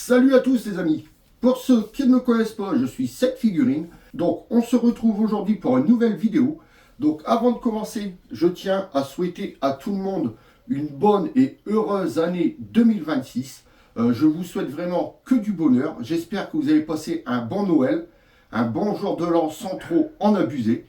Salut à tous les amis. Pour ceux qui ne me connaissent pas, je suis Cette Figurine. Donc on se retrouve aujourd'hui pour une nouvelle vidéo. Donc avant de commencer, je tiens à souhaiter à tout le monde une bonne et heureuse année 2026. Je vous souhaite vraiment que du bonheur. J'espère que vous allez passer un bon Noël, un bon jour de l'an sans trop en abuser.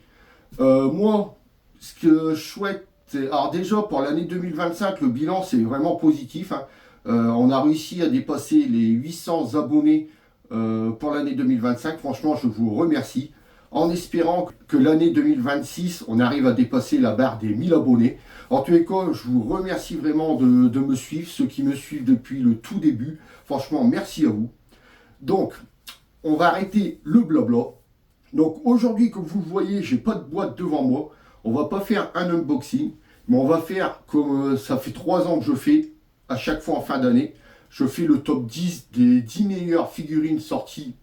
Moi, ce que je souhaite, alors déjà pour l'année 2025, le bilan c'est vraiment positif, hein. On a réussi à dépasser les 800 abonnés pour l'année 2025. Franchement, je vous remercie. En espérant que l'année 2026, on arrive à dépasser la barre des 1000 abonnés. En tous les cas, je vous remercie vraiment de me suivre, ceux qui me suivent depuis le tout début. Franchement, merci à vous. Donc, on va arrêter le blabla. Donc aujourd'hui, comme vous le voyez, j'ai pas de boîte devant moi. On va pas faire un unboxing, mais on va faire comme ça fait 3 ans que je fais, à chaque fois en fin d'année. Je fais le top 10 des 10 meilleures figurines sorties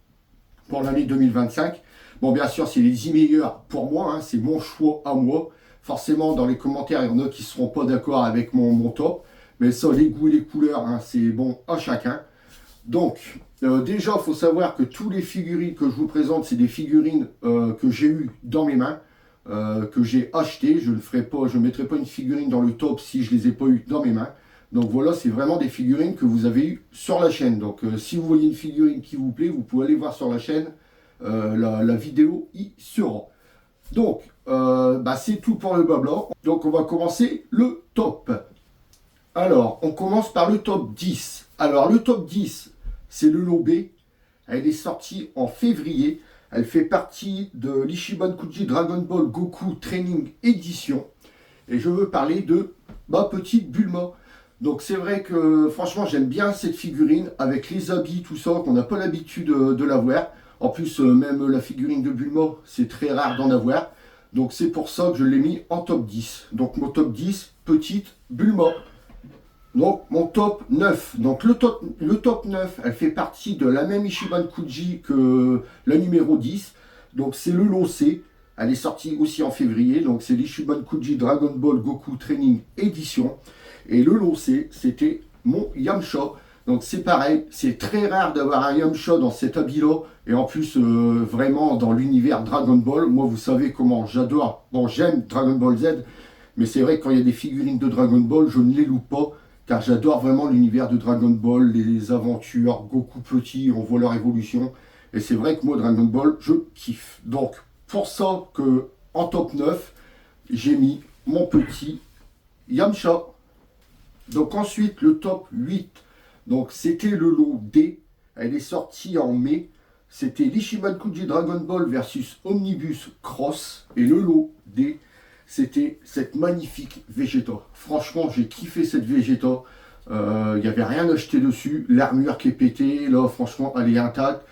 pour l'année 2025. Bon, bien sûr, c'est les 10 meilleures pour moi, hein, c'est mon choix à moi. Forcément, dans les commentaires, il y en a qui ne seront pas d'accord avec mon top. Mais ça, les goûts et les couleurs, hein, c'est bon à chacun. Donc, déjà, il faut savoir que tous les figurines que je vous présente, c'est des figurines que j'ai eues dans mes mains, que j'ai achetées. Je ne mettrai pas une figurine dans le top si je ne les ai pas eues dans mes mains. Donc voilà, c'est vraiment des figurines que vous avez eues sur la chaîne. Donc si vous voyez une figurine qui vous plaît, vous pouvez aller voir sur la chaîne, la vidéo y sera. Donc, c'est tout pour le blabla. Donc on va commencer le top. Alors, on commence par le top 10. Alors, le top 10, c'est le lot B. Elle est sortie en février. Elle fait partie de l'Ichiban Kuji Dragon Ball Goku Training Edition. Et je veux parler de ma petite Bulma. Donc, c'est vrai que, franchement, j'aime bien cette figurine avec les habits, tout ça, qu'on n'a pas l'habitude de la voir. En plus, même la figurine de Bulma, c'est très rare d'en avoir. Donc, c'est pour ça que je l'ai mis en top 10. Donc, mon top 10, petite Bulma. Donc mon top 9, donc le top 9, elle fait partie de la même Ichiban Kuji que la numéro 10. Donc c'est le lot C, elle est sortie aussi en février. Donc c'est l'Ichiban Kuji Dragon Ball Goku Training Edition. Et le lot C, c'était mon Yamcha. Donc c'est pareil, c'est très rare d'avoir un Yamcha dans cet habit-là. Et en plus, vraiment dans l'univers Dragon Ball. Moi, vous savez comment j'adore, bon j'aime Dragon Ball Z. Mais c'est vrai que quand il y a des figurines de Dragon Ball, je ne les loupe pas. Car j'adore vraiment l'univers de Dragon Ball, les aventures, Goku petit, on voit leur évolution. Et c'est vrai que moi, Dragon Ball, je kiffe. Donc, pour ça que en top 9, j'ai mis mon petit Yamcha. Donc ensuite, le top 8. Donc c'était le lot D. Elle est sortie en mai. C'était l'Ichiban Kuji Dragon Ball versus Omnibus Cross. Et le lot D, c'était cette magnifique Vegeta. Franchement, j'ai kiffé cette Vegeta. Il n'y avait rien à jeter dessus. L'armure qui est pétée, là, franchement, elle est intacte.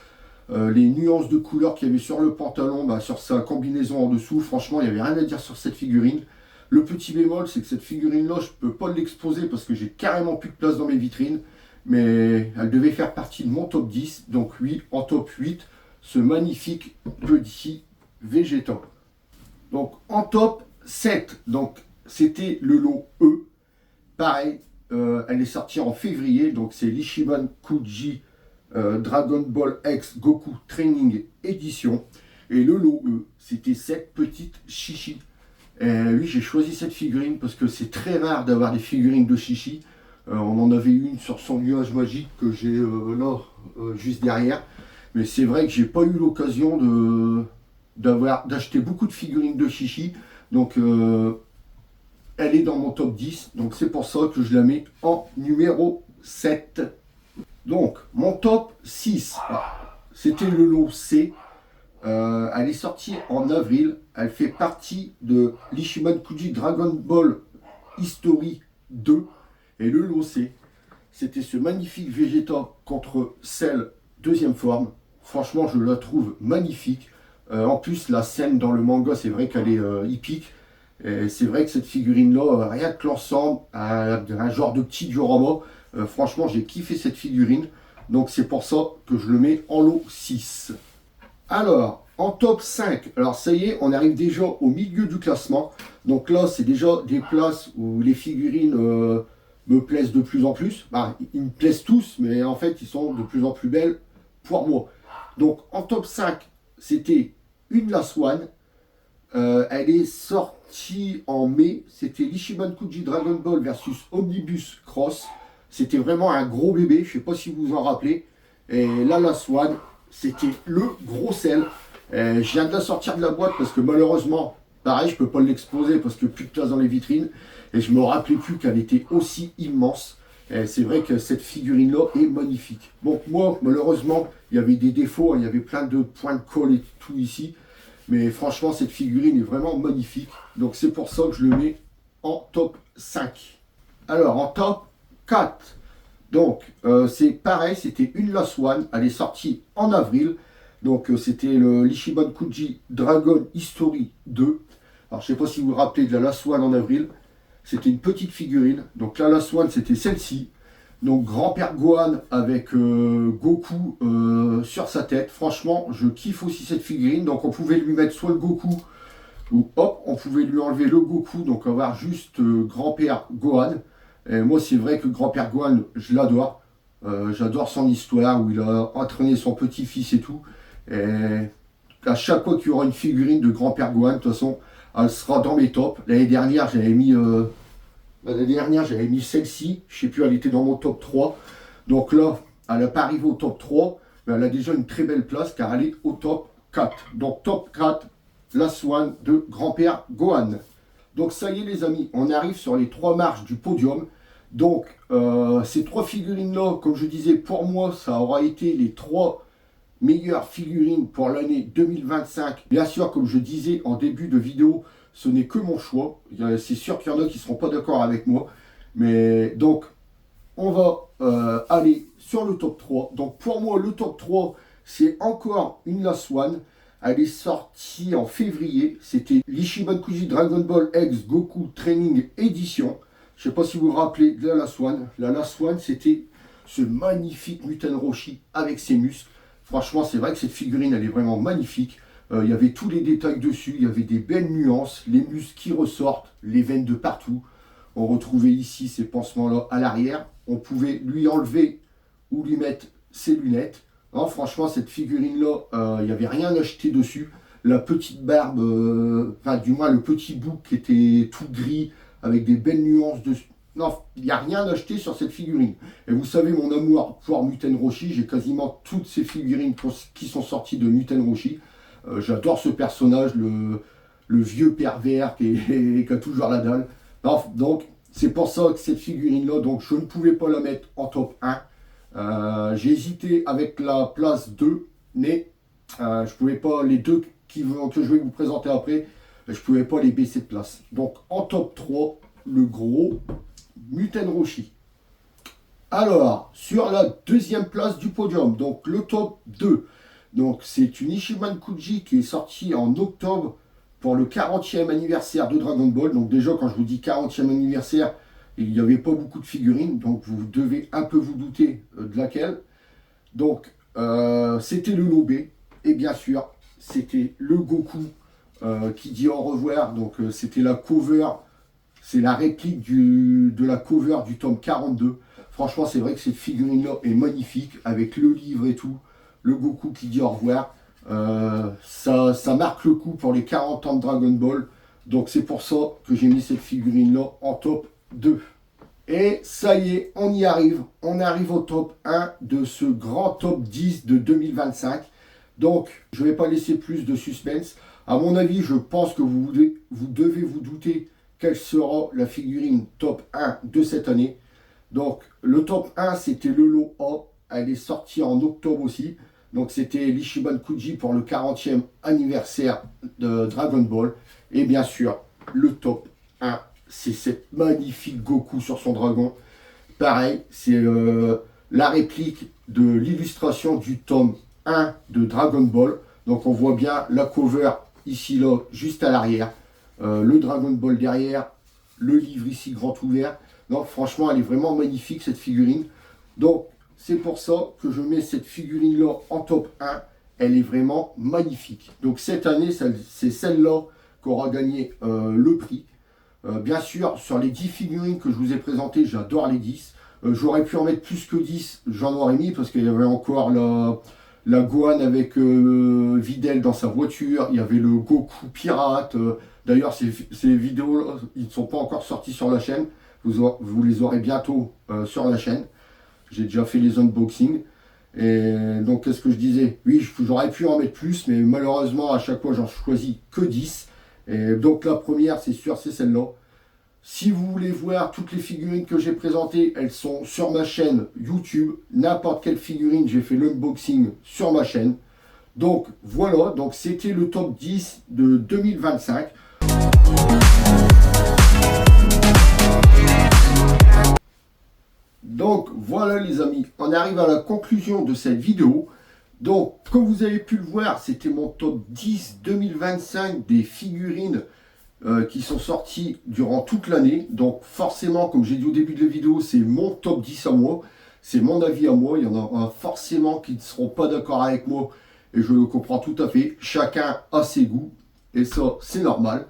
Les nuances de couleurs qu'il y avait sur le pantalon, sur sa combinaison en dessous, franchement, il n'y avait rien à dire sur cette figurine. Le petit bémol, c'est que cette figurine-là, je ne peux pas l'exposer parce que j'ai carrément plus de place dans mes vitrines. Mais elle devait faire partie de mon top 10. Donc oui, en top 8, ce magnifique petit Vegeta. Donc en top 7, donc c'était le lot E. Pareil, elle est sortie en février, donc c'est l'Ichiban Kuji Dragon Ball X Goku Training Edition. Et le lot E, c'était cette petite Chichi. Oui, j'ai choisi cette figurine parce que c'est très rare d'avoir des figurines de Chichi. On en avait une sur son nuage magique que j'ai là, juste derrière. Mais c'est vrai que j'ai pas eu l'occasion d'acheter beaucoup de figurines de Chichi. Donc elle est dans mon top 10. Donc c'est pour ça que je la mets en numéro 7. Donc mon top 6, c'était le lot C. Elle est sortie en avril. Elle fait partie de l'Ichiban Kuji Dragon Ball History 2. Et le lot C, c'était ce magnifique Vegeta contre Cell deuxième forme. Franchement, je la trouve magnifique. En plus, la scène dans le manga, c'est vrai qu'elle est hippique. Et c'est vrai que cette figurine-là, rien que l'ensemble, un genre de petit diorama. Franchement, j'ai kiffé cette figurine. Donc c'est pour ça que je le mets en lot 6. Alors, en top 5, alors ça y est, on arrive déjà au milieu du classement. Donc là, c'est déjà des places où les figurines me plaisent de plus en plus. Bah, ils me plaisent tous, mais en fait, ils sont de plus en plus belles pour moi. Donc, en top 5, c'était une Last One. Elle est sortie en mai. C'était l'Ichiban Kuji Dragon Ball versus Omnibus Cross. C'était vraiment un gros bébé. Je ne sais pas si vous vous en rappelez. Et la Last One, c'était le gros sel. Je viens de la sortir de la boîte parce que malheureusement, pareil, je ne peux pas l'exposer parce que plus de place dans les vitrines. Et je ne me rappelais plus qu'elle était aussi immense. C'est vrai que cette figurine-là est magnifique. Bon, moi, malheureusement, il y avait des défauts. Il y avait plein de points de colle et tout ici. Mais franchement, cette figurine est vraiment magnifique. Donc c'est pour ça que je le mets en top 5. Alors, en top 4. Donc, c'est pareil, c'était une Last One. Elle est sortie en avril. Donc, c'était le l'Ichiban Kuji Dragon History 2. Alors, je ne sais pas si vous vous rappelez de la Last One en avril. C'était une petite figurine. Donc, la Last One, c'était celle-ci. Donc, grand-père Gohan avec Goku sur sa tête. Franchement, je kiffe aussi cette figurine. Donc, on pouvait lui mettre soit le Goku, ou hop, on pouvait lui enlever le Goku. Donc, avoir juste grand-père Gohan. Et moi, c'est vrai que grand-père Gohan, je l'adore. J'adore son histoire où il a entraîné son petit-fils et tout. Et à chaque fois qu'il y aura une figurine de grand-père Gohan, de toute façon, elle sera dans mes tops. L'année dernière, j'avais mis celle-ci. Je ne sais plus, elle était dans mon top 3. Donc là, elle n'a pas arrivé au top 3. Mais elle a déjà une très belle place car elle est au top 4. Donc top 4, Last One de grand-père Gohan. Donc ça y est les amis, on arrive sur les 3 marches du podium. Donc ces 3 figurines-là, comme je disais, pour moi, ça aura été les 3 meilleures figurines pour l'année 2025. Bien sûr, comme je disais en début de vidéo, ce n'est que mon choix. C'est sûr qu'il y en a qui ne seront pas d'accord avec moi. Mais donc, on va aller sur le top 3. Donc pour moi, le top 3, c'est encore une Last One. Elle est sortie en février. C'était l'Ichiban Kuji Dragon Ball X Goku Training Edition. Je ne sais pas si vous vous rappelez de la Last One. La Last One, c'était ce magnifique Muten Roshi avec ses muscles. Franchement, c'est vrai que cette figurine, elle est vraiment magnifique. Il y avait tous les détails dessus. Il y avait des belles nuances. Les muscles qui ressortent. Les veines de partout. On retrouvait ici ces pansements-là à l'arrière. On pouvait lui enlever ou lui mettre ses lunettes. Non, franchement, cette figurine-là, il n'y avait rien acheté dessus. La petite barbe, enfin du moins le petit bouc qui était tout gris, avec des belles nuances dessus. Non, il n'y a rien acheté sur cette figurine. Et vous savez mon amour pour Muten Roshi, j'ai quasiment toutes ces figurines qui sont sorties de Muten Roshi. J'adore ce personnage, le vieux pervers qui a toujours la dalle. Non, donc, c'est pour ça que cette figurine-là, donc je ne pouvais pas la mettre en top 1. J'ai hésité avec la place 2, mais je ne pouvais pas, les deux que je vais vous présenter après, je ne pouvais pas les baisser de place. Donc en top 3, le gros Muten Roshi. Alors, sur la deuxième place du podium, donc le top 2, donc c'est une Ichiban Kuji qui est sortie en octobre pour le 40e anniversaire de Dragon Ball. Donc déjà, quand je vous dis 40e anniversaire, il n'y avait pas beaucoup de figurines, donc vous devez un peu vous douter de laquelle. Donc, c'était le Lobé, et bien sûr, c'était le Goku qui dit au revoir. Donc, c'était la cover, c'est la réplique de la cover du tome 42. Franchement, c'est vrai que cette figurine-là est magnifique, avec le livre et tout, le Goku qui dit au revoir. Ça marque le coup pour les 40 ans de Dragon Ball. Donc, c'est pour ça que j'ai mis cette figurine-là en top 2. Et ça y est, on y arrive. On arrive au top 1 de ce grand top 10 de 2025. Donc, je ne vais pas laisser plus de suspense. À mon avis, je pense que vous devez vous douter quelle sera la figurine top 1 de cette année. Donc, le top 1, c'était le lot A. Elle est sortie en octobre aussi. Donc, c'était l'Ichiban Kuji pour le 40e anniversaire de Dragon Ball. Et bien sûr, le top 1, c'est cette magnifique Goku sur son dragon. Pareil, c'est la réplique de l'illustration du tome 1 de Dragon Ball. Donc on voit bien la cover ici, là, juste à l'arrière. Le Dragon Ball derrière, le livre ici grand ouvert. Donc franchement, elle est vraiment magnifique cette figurine. Donc c'est pour ça que je mets cette figurine-là en top 1. Elle est vraiment magnifique. Donc cette année, c'est celle-là qui aura gagné le prix. Bien sûr, sur les 10 figurines que je vous ai présentées, j'adore les 10. J'aurais pu en mettre plus que 10, j'en aurais mis parce qu'il y avait encore la Gohan avec Videl dans sa voiture, il y avait le Goku pirate. D'ailleurs, ces vidéos, ils ne sont pas encore sortis sur la chaîne. Vous les aurez bientôt sur la chaîne. J'ai déjà fait les unboxings. Et donc, qu'est-ce que je disais? Oui, j'aurais pu en mettre plus, mais malheureusement, à chaque fois, j'en choisis que 10. Et donc, la première, c'est sûr, c'est celle-là. Si vous voulez voir toutes les figurines que j'ai présentées, elles sont sur ma chaîne YouTube. N'importe quelle figurine, j'ai fait l'unboxing sur ma chaîne. Donc, voilà. Donc, c'était le top 10 de 2025. Donc voilà les amis, on arrive à la conclusion de cette vidéo. Donc comme vous avez pu le voir, c'était mon top 10 2025 des figurines qui sont sorties durant toute l'année. Donc forcément, comme j'ai dit au début de la vidéo, c'est mon top 10 à moi. C'est mon avis à moi. Il y en a forcément qui ne seront pas d'accord avec moi. Et je le comprends tout à fait. Chacun a ses goûts. Et ça, c'est normal.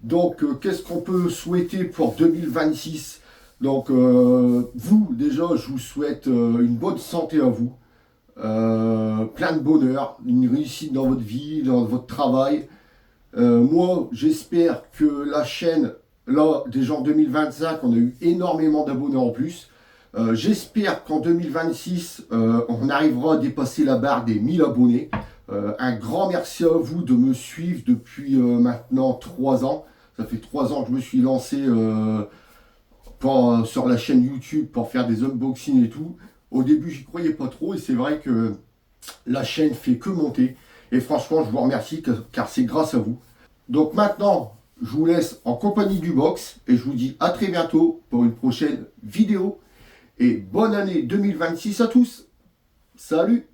Donc qu'est-ce qu'on peut souhaiter pour 2026 ? Donc, vous, déjà, je vous souhaite une bonne santé à vous, plein de bonheur, une réussite dans votre vie, dans votre travail. Moi, j'espère que la chaîne, là, déjà en 2025, on a eu énormément d'abonnés en plus. J'espère qu'en 2026, on arrivera à dépasser la barre des 1000 abonnés. Un grand merci à vous de me suivre depuis maintenant 3 ans. Ça fait 3 ans que je me suis lancé sur la chaîne YouTube pour faire des unboxings et tout. Au début, j'y croyais pas trop et c'est vrai que la chaîne fait que monter. Et franchement, je vous remercie car c'est grâce à vous. Donc maintenant, je vous laisse en compagnie du box et je vous dis à très bientôt pour une prochaine vidéo. Et bonne année 2026 à tous. Salut!